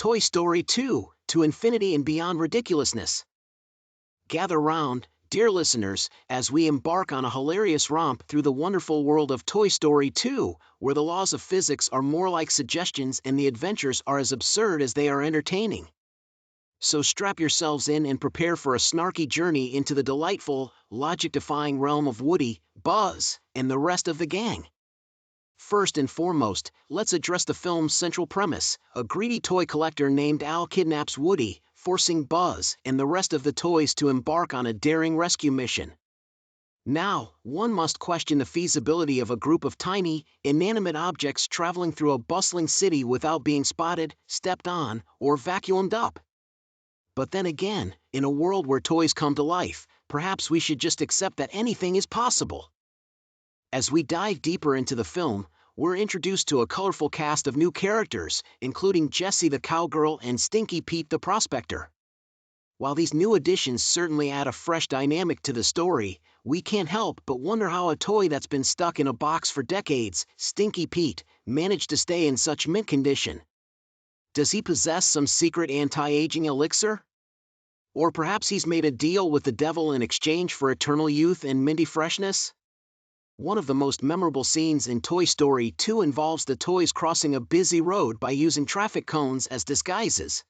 Toy Story 2, to infinity and beyond ridiculousness. Gather round, dear listeners, as we embark on a hilarious romp through the wonderful world of Toy Story 2, where the laws of physics are more like suggestions and the adventures are as absurd as they are entertaining. So strap yourselves in and prepare for a snarky journey into the delightful, logic-defying realm of Woody, Buzz, and the rest of the gang. First and foremost, let's address the film's central premise. A greedy toy collector named Al kidnaps Woody, forcing Buzz and the rest of the toys to embark on a daring rescue mission. Now, one must question the feasibility of a group of tiny, inanimate objects traveling through a bustling city without being spotted, stepped on, or vacuumed up. But then again, in a world where toys come to life, perhaps we should just accept that anything is possible. As we dive deeper into the film, we're introduced to a colorful cast of new characters, including Jessie the cowgirl and Stinky Pete the prospector. While these new additions certainly add a fresh dynamic to the story, we can't help but wonder how a toy that's been stuck in a box for decades, Stinky Pete, managed to stay in such mint condition. Does he possess some secret anti-aging elixir? Or perhaps he's made a deal with the devil in exchange for eternal youth and minty freshness? One of the most memorable scenes in Toy Story 2 involves the toys crossing a busy road by using traffic cones as disguises.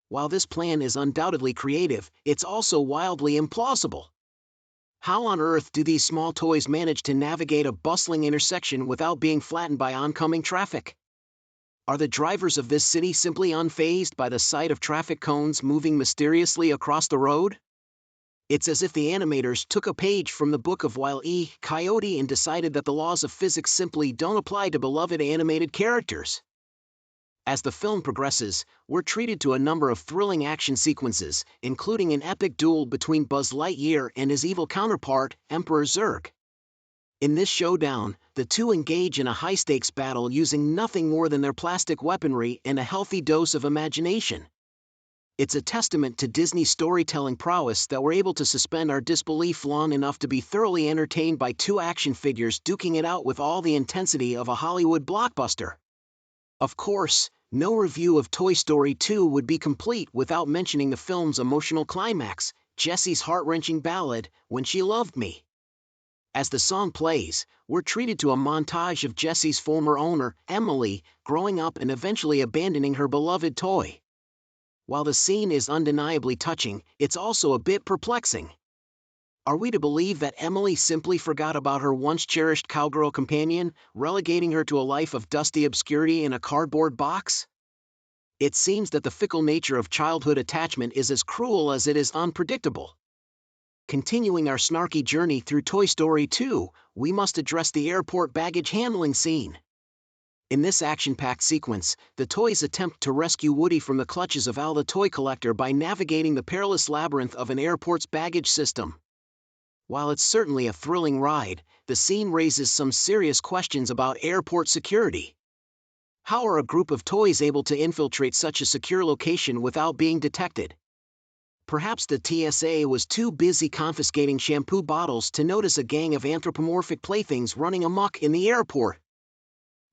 While this plan is undoubtedly creative, it's also wildly implausible. How on earth do these small toys manage to navigate a bustling intersection without being flattened by oncoming traffic? Are the drivers of this city simply unfazed by the sight of traffic cones moving mysteriously across the road? It's as if the animators took a page from the book of Wile E. Coyote and decided that the laws of physics simply don't apply to beloved animated characters. As the film progresses, we're treated to a number of thrilling action sequences, including an epic duel between Buzz Lightyear and his evil counterpart, Emperor Zurg. In this showdown, the two engage in a high-stakes battle using nothing more than their plastic weaponry and a healthy dose of imagination. It's a testament to Disney's storytelling prowess that we're able to suspend our disbelief long enough to be thoroughly entertained by two action figures duking it out with all the intensity of a Hollywood blockbuster. Of course, no review of Toy Story 2 would be complete without mentioning the film's emotional climax, Jessie's heart-wrenching ballad, When She Loved Me. As the song plays, we're treated to a montage of Jessie's former owner, Emily, growing up and eventually abandoning her beloved toy. While the scene is undeniably touching, it's also a bit perplexing. Are we to believe that Emily simply forgot about her once-cherished cowgirl companion, relegating her to a life of dusty obscurity in a cardboard box? It seems that the fickle nature of childhood attachment is as cruel as it is unpredictable. Continuing our snarky journey through Toy Story 2, we must address the airport baggage handling scene. In this action-packed sequence, the toys attempt to rescue Woody from the clutches of Al the toy collector by navigating the perilous labyrinth of an airport's baggage system. While it's certainly a thrilling ride, the scene raises some serious questions about airport security. How are a group of toys able to infiltrate such a secure location without being detected? Perhaps the TSA was too busy confiscating shampoo bottles to notice a gang of anthropomorphic playthings running amok in the airport.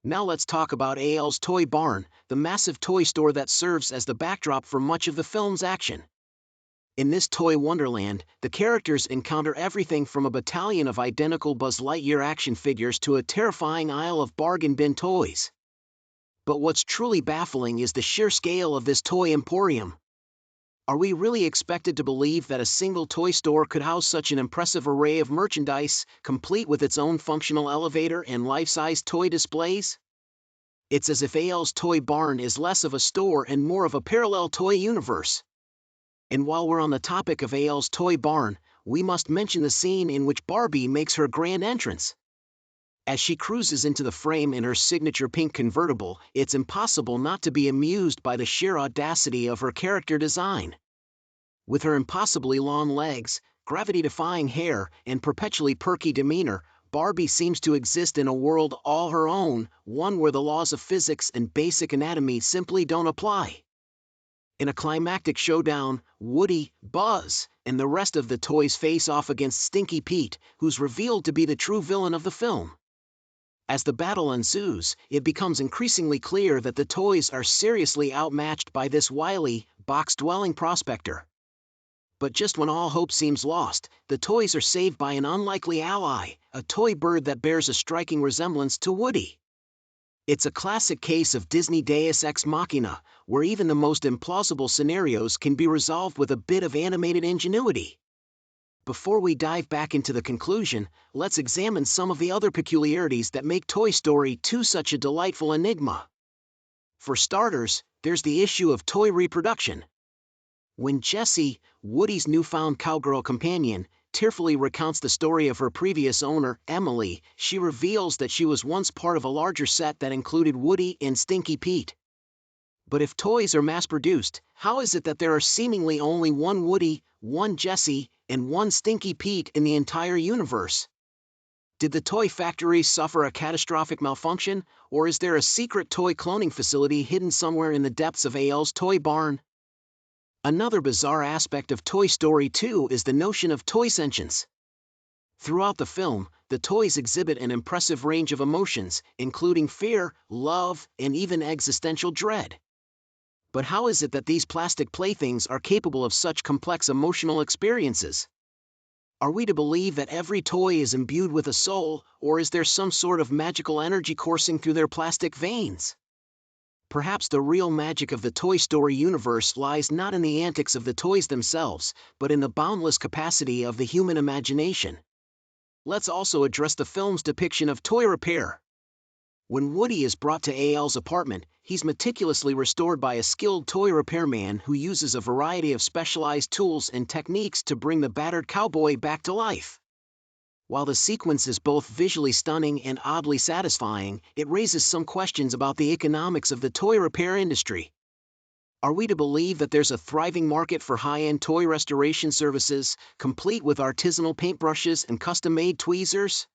Now let's talk about Al's Toy Barn, the massive toy store that serves as the backdrop for much of the film's action. In this toy wonderland, the characters encounter everything from a battalion of identical Buzz Lightyear action figures to a terrifying aisle of bargain bin toys. But what's truly baffling is the sheer scale of this toy emporium. Are we really expected to believe that a single toy store could house such an impressive array of merchandise, complete with its own functional elevator and life-size toy displays? It's as if Al's Toy Barn is less of a store and more of a parallel toy universe. And while we're on the topic of Al's Toy Barn, we must mention the scene in which Barbie makes her grand entrance. As she cruises into the frame in her signature pink convertible, it's impossible not to be amused by the sheer audacity of her character design. With her impossibly long legs, gravity-defying hair, and perpetually perky demeanor, Barbie seems to exist in a world all her own, one where the laws of physics and basic anatomy simply don't apply. In a climactic showdown, Woody, Buzz, and the rest of the toys face off against Stinky Pete, who's revealed to be the true villain of the film. As the battle ensues, it becomes increasingly clear that the toys are seriously outmatched by this wily, box-dwelling prospector. But just when all hope seems lost, the toys are saved by an unlikely ally, a toy bird that bears a striking resemblance to Woody. It's a classic case of Disney Deus Ex Machina, where even the most implausible scenarios can be resolved with a bit of animated ingenuity. Before we dive back into the conclusion, let's examine some of the other peculiarities that make Toy Story 2 such a delightful enigma. For starters, there's the issue of toy reproduction. When Jessie, Woody's newfound cowgirl companion, tearfully recounts the story of her previous owner, Emily, she reveals that she was once part of a larger set that included Woody and Stinky Pete. But if toys are mass-produced, how is it that there are seemingly only one Woody, one Jessie, and one Stinky Pete in the entire universe? Did the toy factory suffer a catastrophic malfunction, or is there a secret toy cloning facility hidden somewhere in the depths of AL's toy barn? Another bizarre aspect of Toy Story 2 is the notion of toy sentience. Throughout the film, the toys exhibit an impressive range of emotions, including fear, love, and even existential dread. But how is it that these plastic playthings are capable of such complex emotional experiences? Are we to believe that every toy is imbued with a soul, or is there some sort of magical energy coursing through their plastic veins? Perhaps the real magic of the Toy Story universe lies not in the antics of the toys themselves, but in the boundless capacity of the human imagination. Let's also address the film's depiction of toy repair. When Woody is brought to AL's apartment, he's meticulously restored by a skilled toy repairman who uses a variety of specialized tools and techniques to bring the battered cowboy back to life. While the sequence is both visually stunning and oddly satisfying, it raises some questions about the economics of the toy repair industry. Are we to believe that there's a thriving market for high-end toy restoration services, complete with artisanal paintbrushes and custom-made tweezers?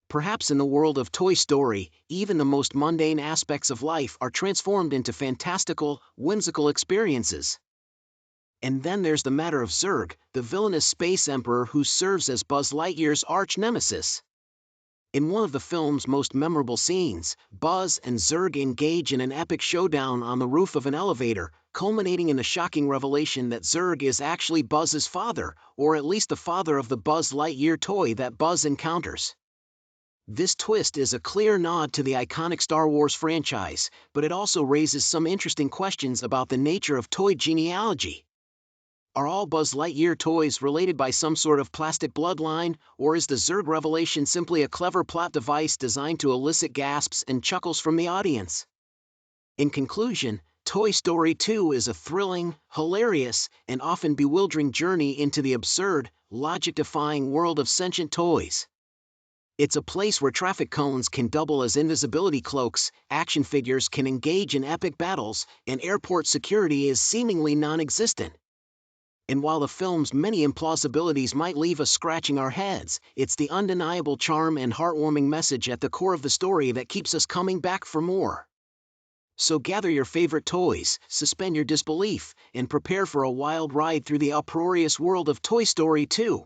Perhaps in the world of Toy Story, even the most mundane aspects of life are transformed into fantastical, whimsical experiences. And then there's the matter of Zurg, the villainous space emperor who serves as Buzz Lightyear's arch-nemesis. In one of the film's most memorable scenes, Buzz and Zurg engage in an epic showdown on the roof of an elevator, culminating in the shocking revelation that Zurg is actually Buzz's father, or at least the father of the Buzz Lightyear toy that Buzz encounters. This twist is a clear nod to the iconic Star Wars franchise, but it also raises some interesting questions about the nature of toy genealogy. Are all Buzz Lightyear toys related by some sort of plastic bloodline, or is the Zurg revelation simply a clever plot device designed to elicit gasps and chuckles from the audience? In conclusion, Toy Story 2 is a thrilling, hilarious, and often bewildering journey into the absurd, logic-defying world of sentient toys. It's a place where traffic cones can double as invisibility cloaks, action figures can engage in epic battles, and airport security is seemingly non-existent. And while the film's many implausibilities might leave us scratching our heads, it's the undeniable charm and heartwarming message at the core of the story that keeps us coming back for more. So gather your favorite toys, suspend your disbelief, and prepare for a wild ride through the uproarious world of Toy Story 2.